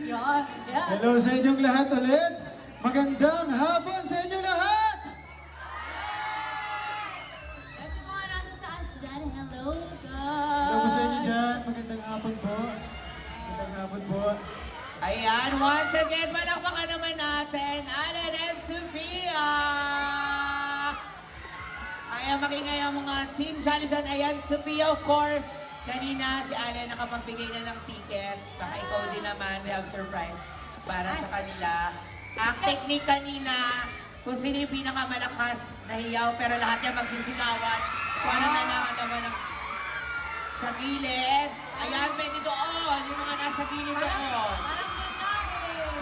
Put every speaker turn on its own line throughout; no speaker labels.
Yan, yes.
Hello sa inyong lahat ulit. Magandang hapon sa inyong lahat.
Kasi mga nasa taas dyan, hello guys.
Hello po sa inyo dyan. Magandang hapon po. Magandang hapon po.
Ayan, once again, manakpakan naman natin, Allen and Sophia! Ayan, makingay ang mga team challenge dyan. Ayan, Sophia, of course, kanina si Allen nakapagbigay na ng ticket. Baka ikaw din naman, we have surprise para sa kanila. Ang technique kanina, kung sino yung pinakamalakas na hiyaw, pero lahat yan magsisigawan. Kung ano na lang naman ang sa gilid. Ayan, pwede doon. Yung mga nasa gilid doon.
Parang ganda eh.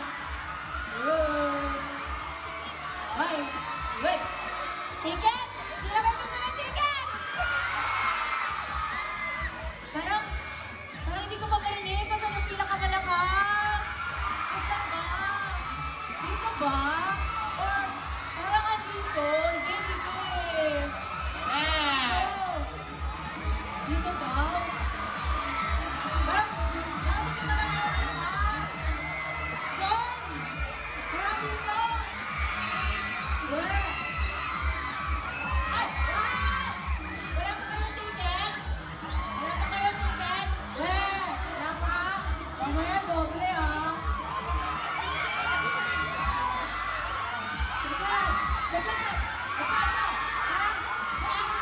Yun. Ay, wait. Ticket? Sino ba gusto ng ticket? Parang hindi ko pa marinig kung saan yung pinakamalakas. Saan ba? Dito ba? Or parang andito? Hindi, dito eh.
Eh!
Oh. Dito daw? Parang dito ka lang ako naman. Yan! Parang dito! Weh! Ay! Ah! Wala pa kayong ticket? Wala pa kayong ticket? Weh! Wala pa? Mamaya doble ah! Saglit! Saglit! Saglit na! Parang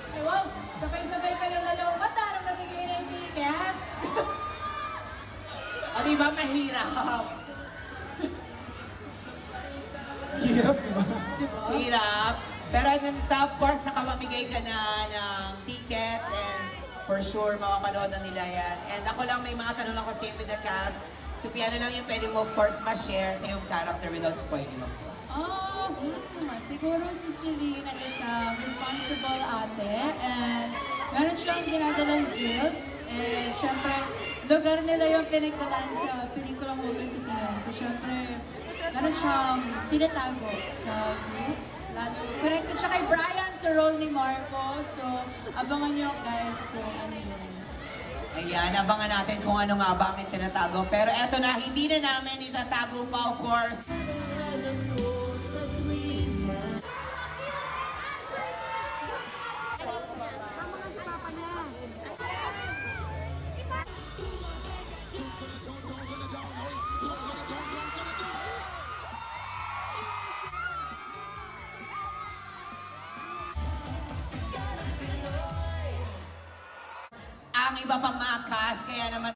ay, wow! Sabay-sabay kayo dalawa. Ba't tarong nabigay na yung ticket?
O diba mahirap?
Hirap, di ba?
Diba?
Hirap. Pero nandito, of course, nakamamigay ka na ng tickets and for sure, makapanood na nila yan. And ako lang, may mga tanong lang ko same with the cast. Sophia, ano lang yung pwede mo, of course, ma-share sa iyong character without spoiling, of course.
Siguro si Celine is a responsible ate and meron siyang dinadalang guilt and syempre lugar nila yung pinagdalaan sa pelikulang Huwag Kang Titingin. So syempre meron siyang tinatago sa group. Lalo, connected siya kay Brian sa role ni Marco. So abangan niyo guys kung ano yun.
Ayan, abangan natin kung ano nga ba ang tinatago. Pero eto na, hindi na namin itatago pa, of course. Ang iba pang mga cast, kaya naman